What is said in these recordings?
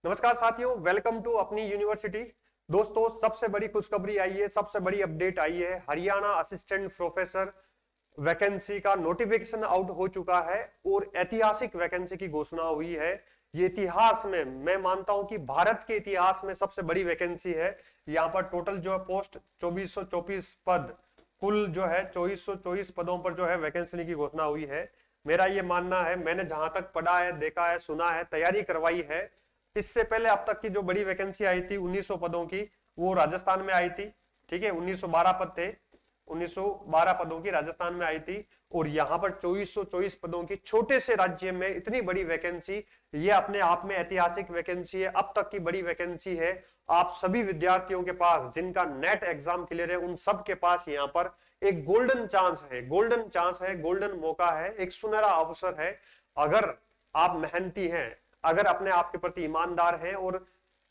नमस्कार साथियों, welcome to अपनी यूनिवर्सिटी। दोस्तों, सबसे बड़ी खुशखबरी आई है, सबसे बड़ी अपडेट आई है। हरियाणा असिस्टेंट प्रोफेसर वैकेंसी का नोटिफिकेशन आउट हो चुका है और ऐतिहासिक वैकेंसी की घोषणा हुई है। ये इतिहास में, मैं मानता हूं कि भारत के इतिहास में सबसे बड़ी वैकेंसी है। यहाँ पर टोटल जो है पोस्ट 2424 पद, कुल जो है 2424 पदों पर जो है वैकेंसी की घोषणा हुई है। मेरा ये मानना है, मैंने जहां तक पढ़ा है, देखा है, सुना है, तैयारी करवाई है, इससे पहले अब तक की जो बड़ी वैकेंसी आई थी 1900 पदों की, वो राजस्थान में आई थी। ठीक है, 1912 पद थे, 1912 पदों की राजस्थान में आई थी। और यहां पर 2424 पदों की छोटे से राज्य में इतनी बड़ी वैकेंसी, ये अपने आप में ऐतिहासिक वैकेंसी है, अब तक की बड़ी वैकेंसी है। आप सभी विद्यार्थियों के पास, जिनका नेट एग्जाम क्लियर है, उन सब के पास यहाँ पर एक गोल्डन चांस है, गोल्डन चांस है, गोल्डन मौका है, एक सुनहरा अवसर है। अगर आप मेहनती हैं, अगर अपने आप के प्रति ईमानदार हैं और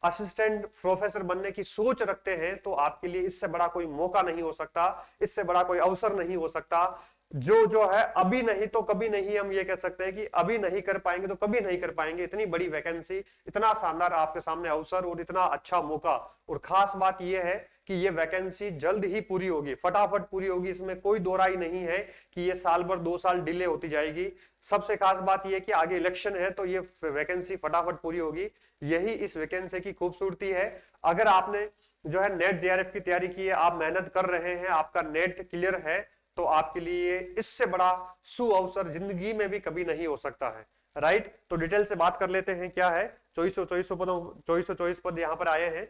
असिस्टेंट प्रोफेसर बनने की सोच रखते हैं, तो आपके लिए इससे बड़ा कोई मौका नहीं हो सकता, इससे बड़ा कोई अवसर नहीं हो सकता। जो है अभी नहीं तो कभी नहीं, हम ये कह सकते हैं कि अभी नहीं कर पाएंगे तो कभी नहीं कर पाएंगे। इतनी बड़ी वैकेंसी, इतना शानदार आपके सामने अवसर और इतना अच्छा मौका। और खास बात यह है कि ये वैकेंसी जल्द ही पूरी होगी, फटाफट पूरी होगी, इसमें कोई दो राय नहीं है कि ये साल भर 2 साल डिले होती जाएगी। सबसे खास बात यह है कि आगे इलेक्शन है, तो ये वैकेंसी फटाफट पूरी होगी। यही इस वैकेंसी की खूबसूरती है। अगर आपने जो है नेट जेआरएफ की तैयारी की है, आप मेहनत कर रहे हैं, आपका नेट क्लियर है, तो आपके लिए इससे बड़ा सुअवसर जिंदगी में भी कभी नहीं हो सकता है। राइट, तो डिटेल से बात कर लेते हैं क्या है। 2424 पद यहां पर आए हैं,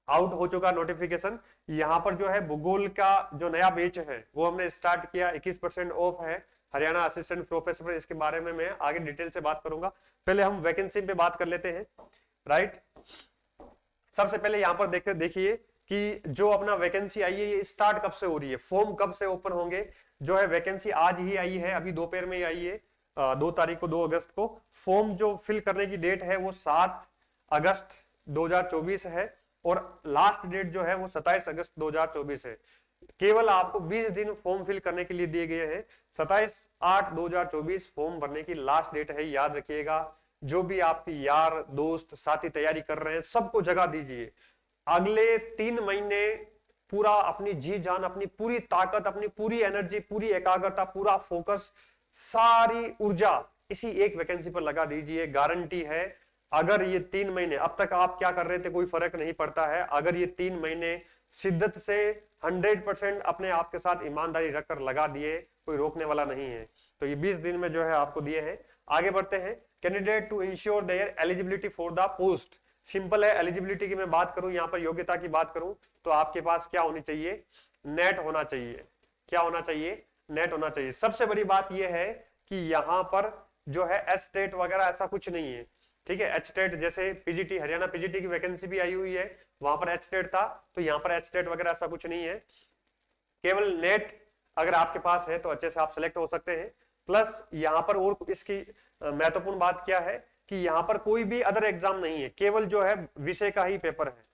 आउट हो चुका नोटिफिकेशन। यहां पर जो है भूगोल का जो नया बैच है वो हमने स्टार्ट किया, 21% ऑफ है हरियाणा असिस्टेंट प्रोफेसर पर। इसके बारे में मैं आगे डिटेल से बात करूंगा, पहले हम वैकेंसी पे बात कर लेते हैं। राइट, सबसे पहले यहां पर देखिए कि जो अपना वैकेंसी आई है, ये स्टार्ट कब से हो रही है, फॉर्म कब से ओपन होंगे। जो है वैकेंसी आज ही आई है, अभी दोपहर में ही आई है, 2 तारीख को, 2 अगस्त को। फॉर्म जो फिल करने की डेट है वो 7 अगस्त 2024 है और लास्ट डेट जो है वो 27 अगस्त 2024 है। केवल आपको 20 दिन फॉर्म फिल करने के लिए दिए गए हैं। 27/8/2024 फॉर्म भरने की लास्ट डेट है, याद रखिएगा। जो भी आपकी यार दोस्त साथी तैयारी कर रहे हैं, सबको जगह दीजिए। अगले 3 महीने पूरा अपनी जी जान, अपनी पूरी ताकत, अपनी पूरी एनर्जी, पूरी एकाग्रता, पूरा फोकस, सारी ऊर्जा इसी एक वैकेंसी पर लगा दीजिए। गारंटी है, अगर ये 3 महीने, अब तक आप क्या कर रहे थे कोई फर्क नहीं पड़ता है, अगर ये 3 महीने शिद्दत से 100% अपने आप के साथ ईमानदारी रखकर लगा दिए, कोई रोकने वाला नहीं है। तो ये 20 दिन में जो है आपको दिए हैं। आगे बढ़ते हैं। Candidate to ensure their eligibility for the post. Simple है, एलिजिबिलिटी की मैं बात करूं, यहां पर योग्यता की बात करूं, तो आपके पास क्या होनी चाहिए, नेट होना चाहिए। क्या होना चाहिए, नेट होना चाहिए। सबसे बड़ी बात यह है कि यहां पर जो है एच टेट वगैरह ऐसा कुछ नहीं है। ठीक है, एच टेट जैसे पीजीटी, हरियाणा पीजीटी की वैकेंसी भी आई हुई है, वहां पर एच टेट था, तो यहां पर एच टेट वगैरह ऐसा कुछ नहीं है। केवल नेट अगर आपके पास है तो अच्छे से आप सिलेक्ट हो सकते हैं। प्लस यहां पर और इसकी महत्वपूर्ण बात क्या है कि यहां पर कोई भी अदर एग्जाम नहीं है, केवल जो है विषय का ही पेपर है,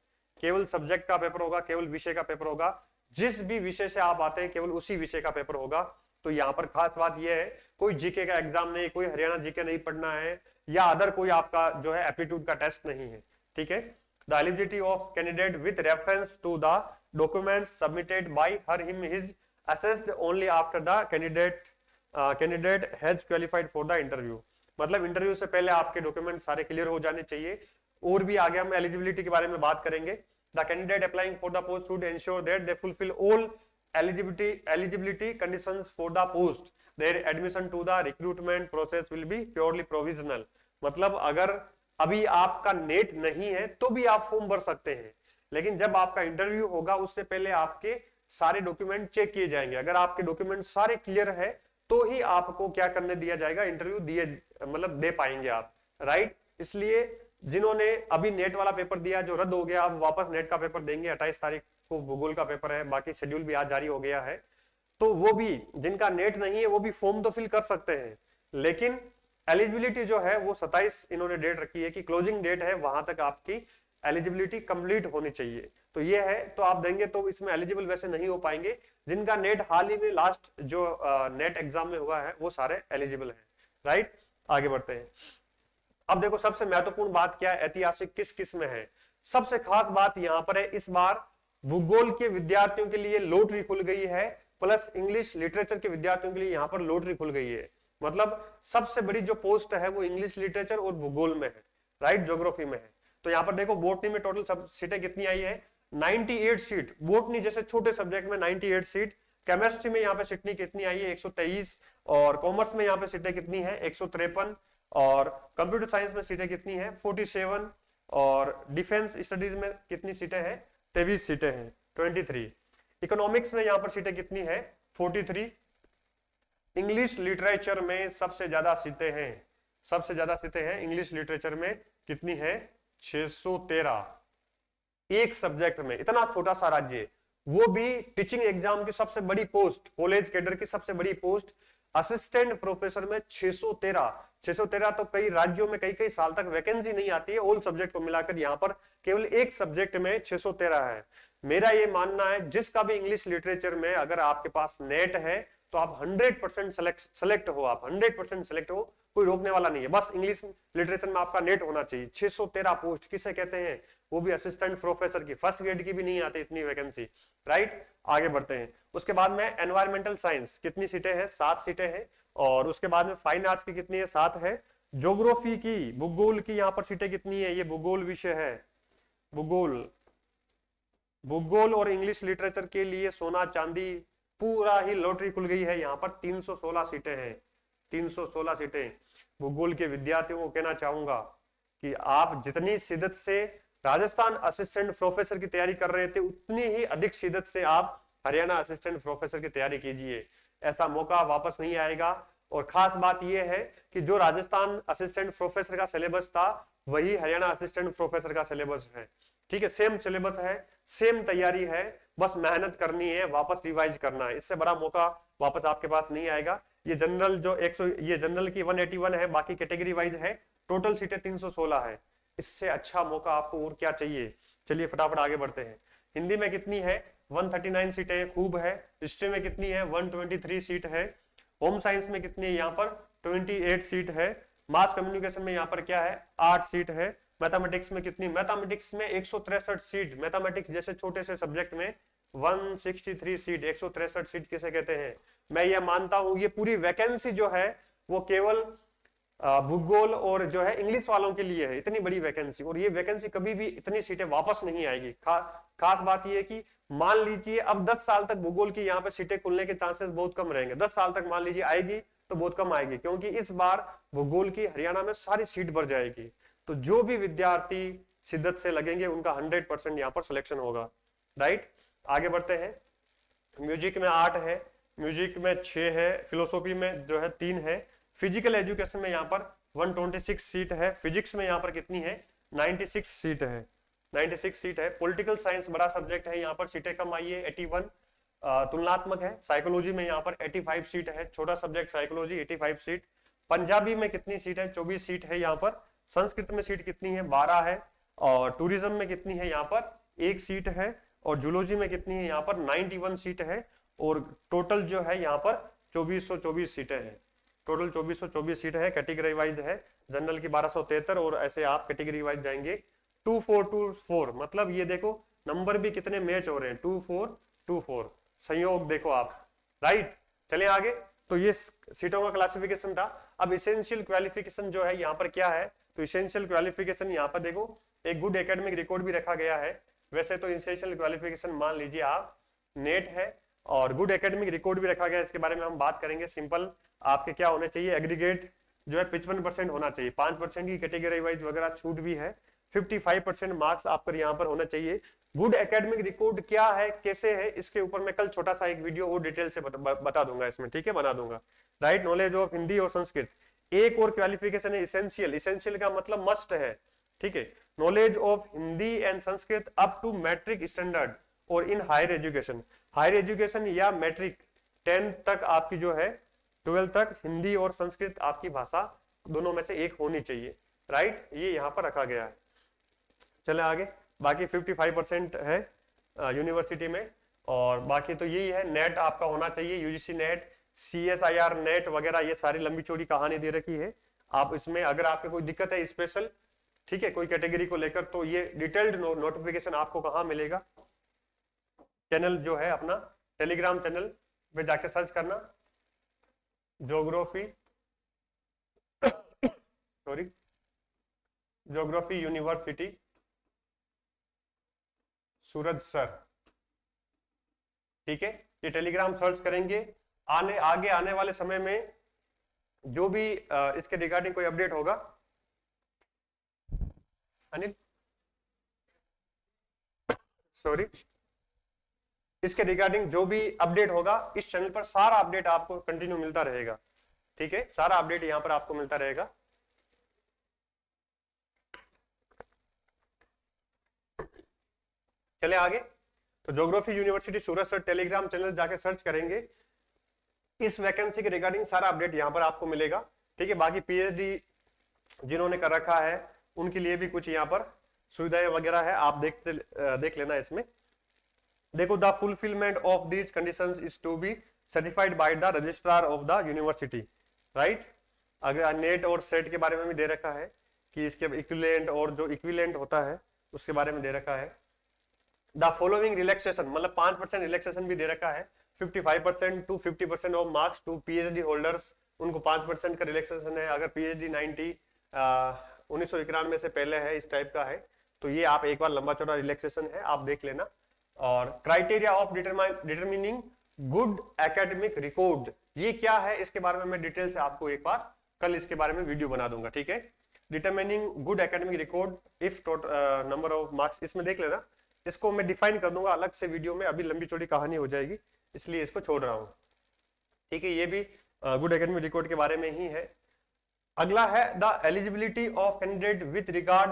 केवल सब्जेक्ट का पेपर होगा, केवल विषय का पेपर होगा। जिस भी विषय से आप आते हैं केवल उसी विषय का पेपर होगा। तो यहां पर खास बात यह है, कोई जीके का एग्जाम नहीं, कोई हरियाणा जीके नहीं पढ़ना है, या अदर कोई आपका जो है एप्टीट्यूड का टेस्ट नहीं है। ठीक है, the eligibility of candidate with reference to the documents submitted by her him his assessed only after the candidate has qualified for the interview। मतलब इंटरव्यू से पहले आपके डॉक्यूमेंट सारे क्लियर हो जाने चाहिए। और भी आगे हम एलिजिबिलिटी के बारे में बात करेंगे। The candidate applying for the post should ensure that they fulfil all eligibility conditions for the post। their admission to the recruitment process will be purely provisional। मतलब अगर अभी आपका नेट नहीं है तो भी आप फॉर्म भर सकते हैं, लेकिन जब आपका इंटरव्यू होगा उससे पहले आपके सारे डॉक्यूमेंट चेक किए जाएंगे। अगर आपके डॉक्यूमेंट सारे क्लियर है तो ही आपको क्या करने दिया जाएगा, इंटरव्यू दिए, मतलब दे पाएंगे आप। राइट, इसलिए जिन्होंने अभी नेट वाला पेपर दिया जो रद्द हो गया, अब वापस नेट का पेपर देंगे। 28 तारीख को भूगोल का पेपर है, बाकी शेड्यूल भी आज जारी हो गया है। तो वो भी जिनका नेट नहीं है वो भी फॉर्म तो फिल कर सकते हैं, लेकिन एलिजिबिलिटी जो है वो 27 इन्होंने डेट रखी है कि क्लोजिंग डेट है, वहां तक आपकी एलिजिबिलिटी कंप्लीट होनी चाहिए। तो ये है, तो आप देंगे तो इसमें एलिजिबल वैसे नहीं हो पाएंगे। जिनका नेट हाल ही में लास्ट जो नेट एग्जाम में हुआ है वो सारे एलिजिबल हैं। राइट, आगे बढ़ते हैं। अब देखो सबसे महत्वपूर्ण बात क्या है, ऐतिहासिक किस किस में है। सबसे खास बात यहां पर है, इस बार भूगोल के विद्यार्थियों के लिए लॉटरी खुल गई है, प्लस इंग्लिश लिटरेचर के विद्यार्थियों के लिए यहां पर लॉटरी खुल गई है। मतलब सबसे बड़ी जो पोस्ट है वो इंग्लिश लिटरेचर और भूगोल में है, राइट, ज्योग्राफी में है। तो यहाँ पर देखो बोटनी में टोटल सब सीटें कितनी आई है, 98 सीट। बोटनी जैसे छोटे सब्जेक्ट में 98 सीट। केमिस्ट्री में यहाँ पे सीटें कितनी आई है, 123। और कॉमर्स में यहाँ पे सीटें कितनी है, 153। और कंप्यूटर साइंस में सीटें कितनी है, 47। और डिफेंस स्टडीज में कितनी सीटें हैं, 23 सीटें हैं, 23। इकोनॉमिक्स में यहाँ पर सीटें कितनी है, 43। इंग्लिश लिटरेचर में सबसे ज्यादा सीटें हैं, सबसे ज्यादा सीटें हैं इंग्लिश लिटरेचर में, कितनी है, 613। एक सब्जेक्ट में, इतना छोटा सा राज्य, वो भी टीचिंग एग्जाम की सबसे बड़ी पोस्ट, कॉलेज कैडर की सबसे बड़ी पोस्ट, असिस्टेंट प्रोफेसर में 613। तो कई राज्यों में कई कई साल तक वैकेंसी नहीं आती है, ऑल सब्जेक्ट को मिलाकर यहाँ पर केवल एक सब्जेक्ट में 613 है। मेरा ये मानना है जिसका भी इंग्लिश लिटरेचर में अगर आपके पास नेट है तो आप 100% सेलेक्ट हो, आप 100% सेलेक्ट हो, कोई रोकने वाला नहीं है। बस इंग्लिश लिटरेचर में आपका नेट होना चाहिए। 613 पोस्ट किसे कहते हैं, वो भी असिस्टेंट प्रोफेसर की, फर्स्ट ग्रेड की भी नहीं आती इतनी वैकेंसी, राइट। आगे बढ़ते हैं। उसके बाद में एनवायरमेंटल साइंस कितनी सीटें हैं, 7 सीटें हैं। और उसके बाद में फाइन आर्ट्स की कितनी है, 7 है। ज्योग्राफी की, भूगोल की यहाँ पर सीटें कितनी है, ये भूगोल विषय है, भूगोल और इंग्लिश लिटरेचर के लिए सोना चांदी पूरा ही लॉटरी खुल गई है। यहाँ पर 316 सीटें हैं, 316 सीटें। भूगोल के विद्यार्थियों को कहना चाहूंगा कि आप जितनी शिद्दत से राजस्थान असिस्टेंट प्रोफेसर की तैयारी कर रहे थे, उतनी ही अधिक शिद्दत से आप हरियाणा असिस्टेंट प्रोफेसर की तैयारी कीजिए। ऐसा मौका वापस नहीं आएगा। और खास बात यह है कि जो राजस्थान असिस्टेंट प्रोफेसर का सिलेबस था वही हरियाणा असिस्टेंट प्रोफेसर का सिलेबस है, ठीक है, सेम सिलेबस है, सेम तैयारी है, बस मेहनत करनी है, वापस रिवाइज करना है। इससे बड़ा मौका वापस आपके पास नहीं आएगा। ये जनरल जो 100, ये जनरल की 181 है, बाकी कैटेगरी वाइज है। टोटल सीटें 316 है। इससे अच्छा मौका आपको और क्या चाहिए। चलिए फटाफट आगे बढ़ते हैं। हिंदी में कितनी है, 139 सीटें, खूब है। हिस्ट्री में कितनी है, 123 सीट है। होम साइंस में कितनी है, यहाँ पर 28 सीट है। मास कम्युनिकेशन में यहाँ पर क्या है, 8 सीट है। मैथमेटिक्स में कितनी, मैथमेटिक्स में 163 सीट। मैथमेटिक्स जैसे छोटे से सब्जेक्ट में 163 सीट, 163 सीट किसे कहते हैं। मैं ये मानता हूं ये पूरी वैकेंसी जो है वो केवल भूगोल और जो है इंग्लिश वालों के लिए है, इतनी बड़ी वैकेंसी। और ये वैकेंसी कभी भी इतनी सीटें वापस नहीं आएगी। खास बात ये है कि मान लीजिए अब 10 साल तक भूगोल की यहाँ पे सीटें खुलने के चांसेस बहुत कम रहेंगे। 10 साल तक मान लीजिए आएगी तो बहुत कम आएगी, क्योंकि इस बार भूगोल की हरियाणा में सारी सीट भर जाएगी। तो जो भी विद्यार्थी शिद्दत से लगेंगे उनका 100% यहाँ पर सिलेक्शन होगा, राइट। आगे बढ़ते हैं। म्यूजिक में 8 है, म्यूजिक में 6 है, फिलोसॉफी में जो है 3 है। फिजिकल एजुकेशन में यहाँ पर 126 सीट है। फिजिक्स में यहाँ पर कितनी है, 96 सीट है, 96 सीट है। पॉलिटिकल साइंस बड़ा सब्जेक्ट है, यहाँ पर सीटें कम आई है, 81। तुलनात्मक है। साइकोलॉजी में यहाँ पर 85 सीट है, छोटा सब्जेक्ट साइकोलॉजी, 85 सीट। पंजाबी में कितनी सीट है, 24 सीट है यहाँ पर। संस्कृत में सीट कितनी है, 12 है। और टूरिज्म में कितनी है, यहाँ पर 1 सीट है। और जूलॉजी में कितनी है, यहाँ पर 91 सीट है। और टोटल जो है यहाँ पर 2424 सीटें हैं। टोटल 2424 सीट है, कैटेगरी वाइज है। जनरल की 1273 और ऐसे आप कैटेगरी वाइज जाएंगे। 2424 मतलब ये देखो नंबर भी कितने मैच हो रहे हैं, 2424 संयोग देखो आप, राइट। चलिए आगे। तो ये सीटों का क्लासिफिकेशन था। अब इसेंशियल क्वालिफिकेशन जो है यहाँ पर क्या है, तो इसेंशियल क्वालिफिकेशन यहाँ पर देखो एक गुड एकेडमिक रिकॉर्ड भी रखा गया है। वैसे तो इसेंशियल क्वालिफिकेशन मान लीजिए आप नेट है और गुड एकेडमिक रिकॉर्ड भी रखा गया है, इसके बारे में हम बात करेंगे। सिंपल आपके क्या होने चाहिए, एग्रीगेट जो है 55% होना चाहिए, 5% की कैटेगरी वाइज वगैरह छूट भी है। 55% मार्क्स आपको यहाँ पर होना चाहिए। गुड एकेडमिक रिकॉर्ड क्या है, कैसे है, इसके ऊपर मैं कल छोटा सा एक वीडियो और डिटेल से बता दूंगा इसमें, ठीक है, बना दूंगा, राइट। नॉलेज ऑफ हिंदी और संस्कृत। एक और क्वालिफिकेशन है इसेंशियल। इसेंशियल का मतलब मस्ट है, ठीक है। Knowledge of Hindi and Sanskrit up to matric standard और in higher education. Higher education या मैट्रिक 10 तक आपकी जो है, 12 तक हिंदी और संस्कृत आपकी भाषा दोनों में से एक होनी चाहिए, राइट। ये यहाँ पर रखा गया है। चले आगे। बाकी 55% है यूनिवर्सिटी में। और बाकी तो यही है, नेट आपका होना चाहिए, यूजीसी नेट, CSIR नेट वगैरह, ये सारी लंबी चौड़ी कहानी दे रखी है। आप इसमें अगर आपको कोई दिक्कत है स्पेशल, ठीक है, कोई कैटेगरी को लेकर, तो ये डिटेल्ड नोटिफिकेशन आपको कहाँ मिलेगा, चैनल जो है अपना टेलीग्राम चैनल पे जाके सर्च करना, ज्योग्राफी सॉरी ज्योग्राफी यूनिवर्सिटी सूरज सर, ठीक है। ये टेलीग्राम सर्च करेंगे, आगे आने वाले समय में जो भी इसके रिगार्डिंग कोई अपडेट होगा, अनिल सॉरी, इसके रिगार्डिंग जो भी अपडेट होगा इस चैनल पर सारा अपडेट आपको कंटिन्यू मिलता रहेगा, ठीक है, सारा अपडेट यहां पर आपको मिलता रहेगा। चले आगे, तो ज्योग्राफी यूनिवर्सिटी सूरत सर टेलीग्राम चैनल जाके सर्च करेंगे, इस वैकेंसी के रिगार्डिंग सारा अपडेट यहां पर आपको मिलेगा, ठीक है। बाकी पीएचडी जिन्होंने कर रखा है उनके लिए भी कुछ यहाँ पर सुविधाएं वगैरह है, आप देख लेना इसमें। देखो, the fulfilment of these conditions is to be certified by the registrar of the university, right. अगर नेट और सेट के बारे में भी दे रखा है कि इसके इक्विवेलेंट और जो इक्विवेलेंट होता है उसके बारे में दे रखा है। द फॉलोइंग रिलैक्सेशन, मतलब 5% रिलैक्सेशन भी दे रखा है, 55% to 50% of marks to PhD holders, उनको 5% का रिलैक्सेशन है। अगर पीएचडी 1991 से पहले है, इस टाइप का है, तो ये आप एक बार लंबा चौड़ा रिलैक्सेशन है, आप देख लेना। और criteria of determining good academic record, ये क्या है इसके बारे में मैं डिटेल से आपको एक बार कल इसके बारे में वीडियो बना दूंगा, ठीक है। Determining good academic record if number of marks, इसमें देख लेना, इसको मैं डिफाइन कर दूंगा अलग से वीडियो में, अभी लंबी चौड़ी कहानी हो जाएगी इसलिए इसको छोड़ रहा हूं, ठीक है। ये भी गुड एकेडमिक रिकॉर्ड के बारे में ही है। अगला है the eligibility of candidate with regard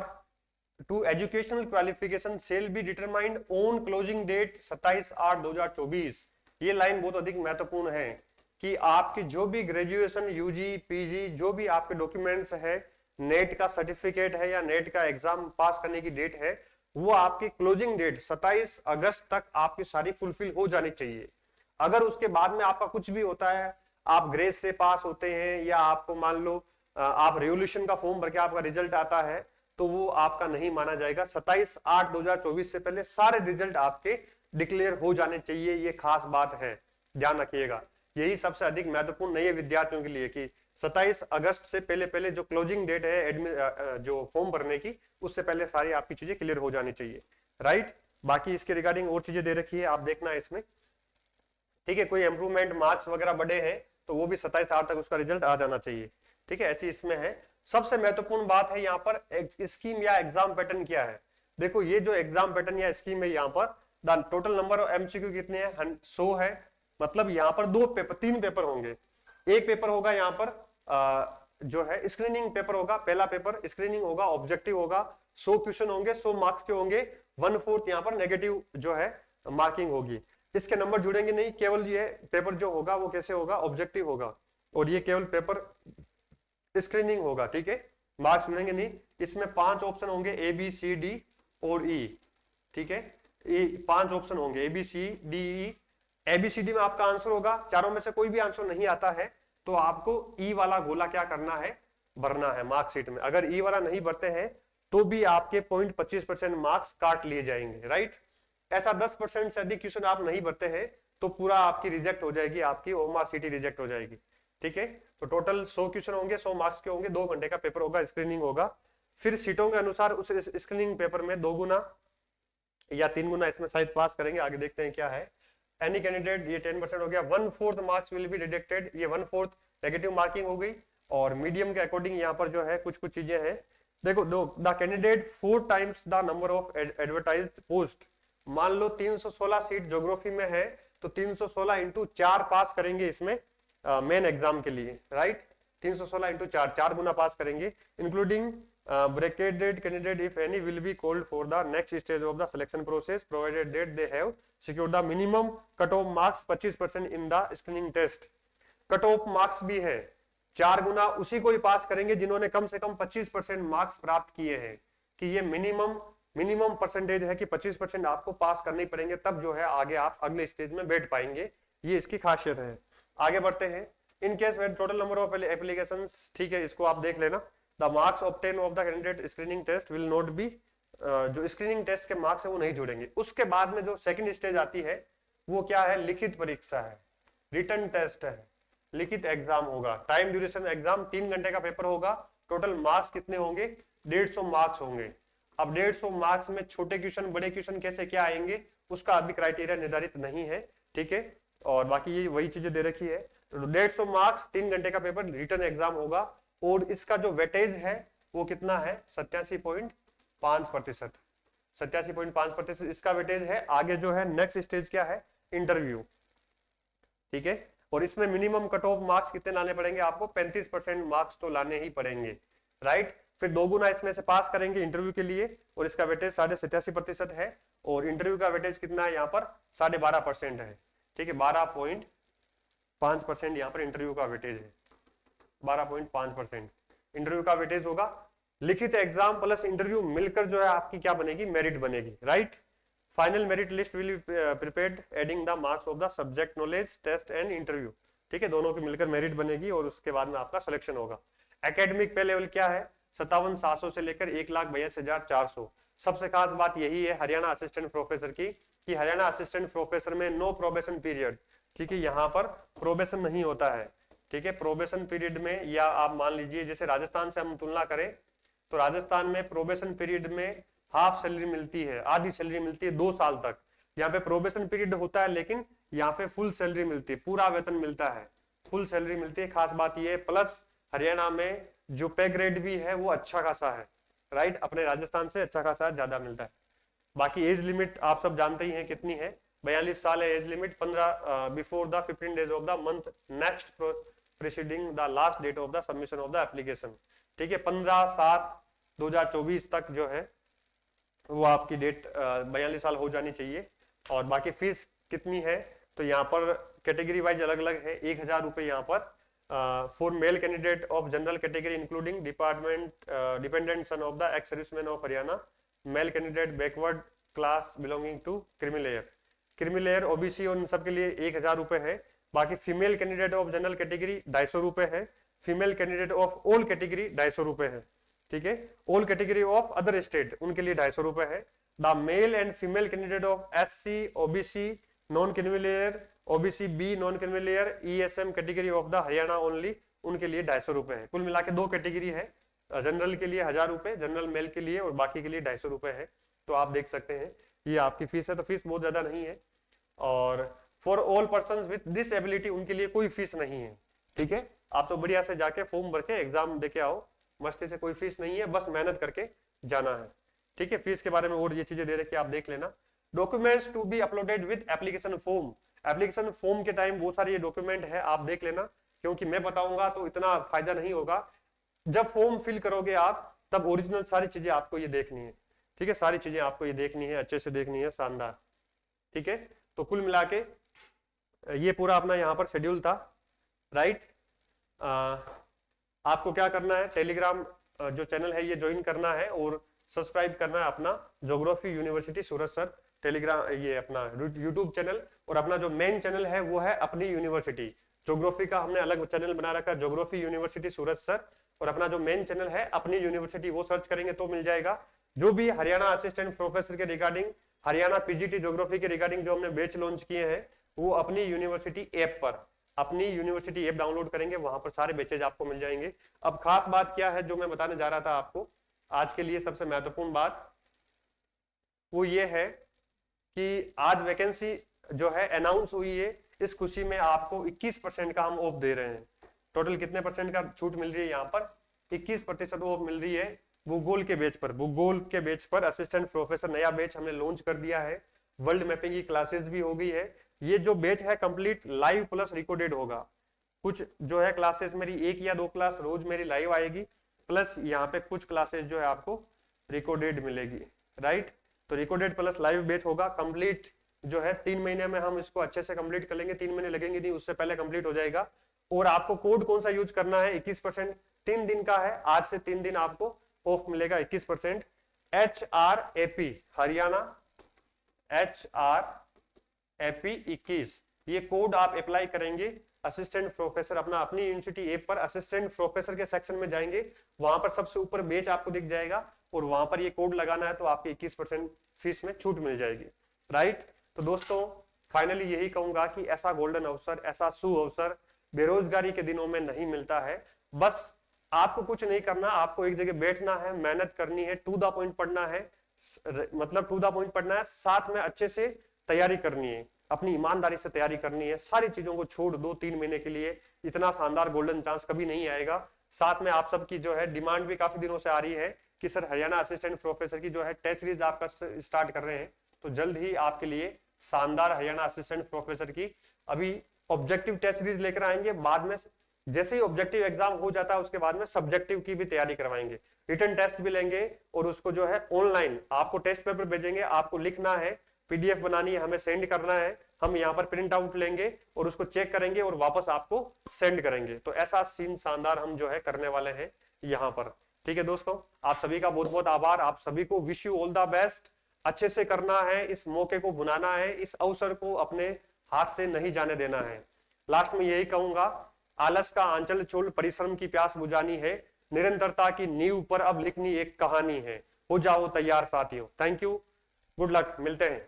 to educational qualification shall be determined on closing date 27/8/2024। ये लाइन बहुत अधिक महत्वपूर्ण है कि आपकी जो भी ग्रेजुएशन, यूजी, पीजी, जो भी आपके डॉक्यूमेंट्स है, नेट का सर्टिफिकेट है या नेट का एग्जाम पास करने की डेट है, वो आपकी क्लोजिंग डेट 27 अगस्त तक आपकी सारी फुलफिल हो जानी चाहिए। अगर उसके बाद में आपका कुछ भी होता है, आप ग्रेस से पास होते हैं या आपको मान लो आप रेवोल्यूशन का फॉर्म भर के आपका रिजल्ट आता है, तो वो आपका नहीं माना जाएगा। 27/8/2024 से पहले सारे रिजल्ट आपके डिक्लेयर हो जाने चाहिए, ये खास बात है, ध्यान रखिएगा। यही सबसे अधिक महत्वपूर्ण नए विद्यार्थियों के लिए कि 27 अगस्त से पहले जो क्लोजिंग डेट है जो फॉर्म भरने की, उससे पहले सारी आपकी चीजें क्लियर हो जानी चाहिए, राइट। बाकी इसके रिगार्डिंग और चीजें दे रखी है, आप देखना है इसमें, ठीक है। कोई इंप्रूवमेंट मार्क्स वगैरह बढ़े हैं तो वो भी 27/8 तक उसका रिजल्ट आ जाना चाहिए, ठीक है। ऐसी इसमें है। सबसे महत्वपूर्ण बात है यहाँ पर स्कीम या एग्जाम पैटर्न क्या है। देखो, ये जो एग्जाम पैटर्न या स्कीम है, यहाँ पर the total number of MCQ कितने हैं, 100 है। मतलब यहाँ पर 3 पेपर होंगे। एक पेपर होगा यहाँ पर जो है स्क्रीनिंग पेपर होगा, पहला पेपर स्क्रीनिंग होगा, ऑब्जेक्टिव होगा, 100 क्वेश्चन होंगे, 100 मार्क्स के होंगे, 1/4 यहाँ पर नेगेटिव जो है मार्किंग होगी। इसके नंबर जुड़ेंगे नहीं, केवल ये पेपर जो होगा वो कैसे होगा, ऑब्जेक्टिव होगा, और ये केवल पेपर स्क्रीनिंग होगा, ठीक है। मार्क्स जुड़ेंगे नहीं। इसमें 5 ऑप्शन होंगे, ए बी सी डी और ई, ठीक है। 5 ऑप्शन होंगे, A B C D E. ABCD में आपका आंसर होगा, चारों में से कोई भी आंसर नहीं आता है तो आपको ई वाला गोला क्या करना है, भरना है मार्कशीट में। अगर ई वाला नहीं भरते हैं तो भी आपके 0.25% मार्क्स काट लिए जाएंगे, राइट। ऐसा 10% से अधिक क्वेश्चन आप नहीं भरते हैं तो पूरा आपकी रिजेक्ट हो जाएगी, आपकी ओमारसीट रिजेक्ट हो जाएगी, ठीक है। तो टोटल 100 क्वेश्चन होंगे, 100 मार्क्स के होंगे, 2 घंटे का पेपर होगा, स्क्रीनिंग होगा। फिर सीटों के अनुसार उस स्क्रीनिंग पेपर में 2 गुना या 3 गुना इसमें शायद पास करेंगे, आगे देखते हैं क्या है। एनी कैंडिडेट, ये 10% हो गया, 1/4 मार्क्स विल बी डिडक्टेड, ये 1/4 नेगेटिव मार्किंग हो गई। और मीडियम के अकॉर्डिंग यहाँ पर जो है कुछ चीजें हैं। देखो, the candidate 4 times the number of advertised post. मान लो 316 सीट ज्योग्राफी में है तो 316 इंटू 4 पास करेंगे इसमें मेन एग्जाम के लिए, राइट। 316 इंटू 4 गुना पास करेंगे, including bracketed candidate if any will be called for the next stage of the selection process provided that they have secured the minimum cut-off marks 25% in the screening test। cut-off marks भी है, 4 गुना उसी को ही पास करेंगे जिन्होंने कम से कम 25% marks प्राप्त किए हैं, कि ये मिनिमम परसेंटेज है कि 25% आपको पास करने पड़ेंगे, तब जो है आगे आप अगले स्टेज में बैठ पाएंगे। ये इसकी खासियत है। आगे बढ़ते हैं। इन केस में टोटल नंबर ऑफ एप्लीकेशंस, ठीक है, इसको आप देख लेना। The marks obtain of the candidate screening test will not be, जो स्क्रीनिंग टेस्ट के मार्क्स है वो नहीं जुड़ेंगे। उसके बाद में जो सेकंड स्टेज आती है वो क्या है, लिखित परीक्षा है, रिटन टेस्ट है, लिखित एग्जाम होगा। टाइम ड्यूरेशन एग्जाम 3 घंटे का पेपर होगा। टोटल मार्क्स कितने होंगे, 150 मार्क्स होंगे। अब 150 मार्क्स में छोटे क्वेश्चन बड़े क्वेश्चन कैसे क्या आएंगे उसका अभी क्राइटेरिया निर्धारित नहीं है, ठीक है। और बाकी ये वही चीजें दे रखी है। 150 मार्क्स, 3 घंटे का पेपर, रिटन एग्जाम होगा। और इसका जो वेटेज है वो कितना है, 87.5%। 87.5% इसका वेटेज है। आगे जो है नेक्स्ट स्टेज क्या है, इंटरव्यू, ठीक है। और इसमें मिनिमम कट ऑफ मार्क्स कितने लाने पड़ेंगे आपको, 35% मार्क्स तो लाने ही पड़ेंगे, राइट। फिर 2 गुना इसमें से पास करेंगे इंटरव्यू के लिए, और इसका वेटेज 87.5% है। और इंटरव्यू का वेटेज कितना है यहाँ पर, 12.5% है, ठीक है। 12.5% यहाँ पर इंटरव्यू का वेटेज है, 12.5% इंटरव्यू का वेटेज होगा। लिखित एग्जाम प्लस इंटरव्यू मिलकर जो है आपकी क्या बनेगी, मेरिट बनेगी, right. Final merit list will be prepared adding the marks of the subject knowledge test and interview, ठीक है। दोनों की मिलकर मेरिट बनेगी और उसके बाद में आपका सिलेक्शन होगा। एकेडमिक पे लेवल क्या है, 57,700 से लेकर 1,82,400। सबसे खास बात यही है हरियाणा असिस्टेंट प्रोफेसर की, कि हरियाणा असिस्टेंट प्रोफेसर में नो प्रोबेशन पीरियड, ठीक है। यहाँ पर प्रोबेशन नहीं होता है, ठीक है। प्रोबेशन पीरियड में, या आप मान लीजिए जैसे राजस्थान से हम तुलना करें तो राजस्थान में प्रोबेशन पीरियड में हाफ सैलरी मिलती है, आधी सैलरी मिलती है 2 साल तक। यहाँ पे प्रोबेशन पीरियड होता है लेकिन यहाँ पे फुल सैलरी मिलती है, पूरा वेतन मिलता है, फुल सैलरी मिलती है। खास बात ये है। प्लस हरियाणा में जो पे ग्रेड भी है वो अच्छा खासा है, राइट। अपने राजस्थान से अच्छा खासा ज्यादा मिलता है। बाकी एज लिमिट आप सब जानते ही हैं कितनी है, 42 साल है age limit. 15 before the 15 days of the month next preceding the last date of the submission of the application, ठीक है। 15/7/2024 तक जो है वो आपकी डेट 42 साल हो जानी चाहिए। और बाकी फीस कितनी है, तो यहाँ पर कैटेगरी वाइज अलग अलग है। 1,000 रुपए यहाँ पर for male candidate of general category including dependent son of the ex serviceman of Haryana, male candidate backward class belonging to creamy layer OBC, और इन सबके लिए 1,000 रुपए है। बाकी female candidate of general category 250 रुपए है। Female candidate of all category 250 रुपए है, ठीक है। All category of other state उनके लिए 250 रुपए है। The male and female candidate of SC, OBC, non creamy layer, OBC B, non creamy layer, ESM category of the Haryana only, उनके लिए 250 रुपए है। कुल मिला के 2 कैटेगरी है, जनरल के लिए 1,000 रुपए, जनरल मेल के लिए, और बाकी के लिए 250 रुपए है। तो आप देख सकते हैं ये आपकी फीस है। तो फीस बहुत ज्यादा नहीं है। और for all person with disability उनके लिए कोई फीस नहीं है, ठीक है। आप तो बढ़िया से जाके फॉर्म भर के एग्जाम देके आओ, मस्ती से, कोई फीस नहीं है, बस मेहनत करके जाना है, ठीक है। फीस के बारे में और ये चीजें दे रखी है, आप देख लेना। Documents to be uploaded with application form, application form के टाइम बहुत सारे ये डॉक्यूमेंट है, आप देख लेना, क्योंकि मैं बताऊंगा तो इतना फायदा नहीं होगा। जब फॉर्म फिल करोगे आप तब ओरिजिनल सारी चीजें आपको ये देखनी है, ठीक है। सारी चीजें आपको ये देखनी है, अच्छे से देखनी है, शानदार, ठीक है। तो कुल मिला के ये पूरा अपना यहाँ पर शेड्यूल था, राइट। आपको क्या करना है, टेलीग्राम जो चैनल है ये ज्वाइन करना है और सब्सक्राइब करना है अपना ज्योग्राफी यूनिवर्सिटी सूरत सर टेलीग्राम, ये अपना यूट्यूब चैनल। और अपना जो मेन चैनल है वो है अपनी यूनिवर्सिटी, ज्योग्राफी का हमने अलग चैनल बना रखा है, ज्योग्राफी यूनिवर्सिटी सूरत सर। और अपना जो मेन चैनल है अपनी यूनिवर्सिटी, वो सर्च करेंगे तो मिल जाएगा। जो भी हरियाणा असिस्टेंट प्रोफेसर के रिगार्डिंग, हरियाणा पीजीटी ज्योग्राफी के रिगार्डिंग जो हमने बैच लॉन्च किए हैं वो अपनी यूनिवर्सिटी ऐप पर, अपनी यूनिवर्सिटी ऐप डाउनलोड करेंगे, वहां पर सारे बैचेज आपको मिल जाएंगे। अब खास बात क्या है जो मैं बताने जा रहा था आपको आज के लिए, सबसे महत्वपूर्ण बात वो ये है कि आज वैकेंसी जो है अनाउंस हुई है। इस खुशी में आपको 21% का हम ऑफ दे रहे हैं। टोटल कितने परसेंट का छूट मिल रही है यहाँ पर, 21% ऑफ मिल रही है भूगोल के बेच पर। भूगोल के बेच पर असिस्टेंट प्रोफेसर नया बेच हमने लॉन्च कर दिया है, वर्ल्ड मैपिंग की क्लासेस भी हो गई है। ये जो बेच है कंप्लीट लाइव प्लस रिकॉर्डेड होगा। कुछ जो है क्लासेस मेरी 1 या 2 क्लास रोज मेरी लाइव आएगी, प्लस यहाँ पे कुछ क्लासेस जो है आपको रिकॉर्डेड मिलेगी, राइट। तो रिकॉर्डेड प्लस लाइव बेच होगा कंप्लीट, जो है 3 महीने में हम इसको अच्छे से कंप्लीट कर लेंगे, 3 महीने लगेंगे नहीं, उससे पहले कंप्लीट हो जाएगा। और आपको कोड कौन सा यूज करना है, 21%, 3 दिन का है, आज से 3 दिन आपको ऑफ मिलेगा 21%। HRAP हरियाणा, HRAP 21, ये कोड आप अप्लाई करेंगे असिस्टेंट प्रोफेसर अपना अपनी यूनिवर्सिटी ऐप पर असिस्टेंट प्रोफेसर के सेक्शन में जाएंगे, वहां पर सबसे ऊपर बैच आपको दिख जाएगा और वहां पर ये कोड लगाना है तो आपकी 21% फीस में छूट मिल जाएगी। राइट, तो दोस्तों फाइनली यही कहूंगा कि ऐसा गोल्डन अवसर, ऐसा सु अवसर बेरोजगारी के दिनों में नहीं मिलता है। बस आपको कुछ नहीं करना, आपको एक जगह बैठना है, मेहनत करनी है, टू द पॉइंट पढ़ना है, मतलब टू द पॉइंट पढ़ना है, साथ में अच्छे से तैयारी करनी है, अपनी ईमानदारी से तैयारी करनी है, सारी चीजों को छोड़ दो 3 महीने के लिए, इतना शानदार गोल्डन चांस कभी नहीं आएगा। साथ में आप सबकी जो है डिमांड भी काफी दिनों से आ रही है कि सर हरियाणा असिस्टेंट प्रोफेसर की जो है टेस्ट सीरीज आपका स्टार्ट कर रहे हैं, तो जल्द ही आपके लिए शानदार हरियाणा असिस्टेंट प्रोफेसर की अभी ऑब्जेक्टिव टेस्ट सीरीज लेकर आएंगे। बाद में जैसे ही ऑब्जेक्टिव एग्जाम हो जाता है उसके बाद में सब्जेक्टिव की भी तैयारी करवाएंगे, रिटन टेस्ट भी लेंगे और उसको जो है ऑनलाइन आपको टेस्ट पेपर भेजेंगे, आपको लिखना है, पीडीएफ बनानी है, हमें सेंड करना है, हम यहाँ पर प्रिंट आउट लेंगे और उसको चेक करेंगे और वापस आपको सेंड करेंगे। तो ऐसा सीन शानदार हम जो है करने वाले हैं यहाँ पर। ठीक है दोस्तों, आप सभी का बहुत बहुत आभार, आप सभी को wish you all the best. अच्छे से करना है, इस मौके को भुनाना है, इस अवसर को अपने हाथ से नहीं जाने देना है। लास्ट में यही कहूंगा, आलस का आंचल छोड़ परिश्रम की प्यास बुझानी है, निरंतरता की नींव पर अब लिखनी एक कहानी है। हो जाओ तैयार साथियों। थैंक यू, गुड लक, मिलते हैं।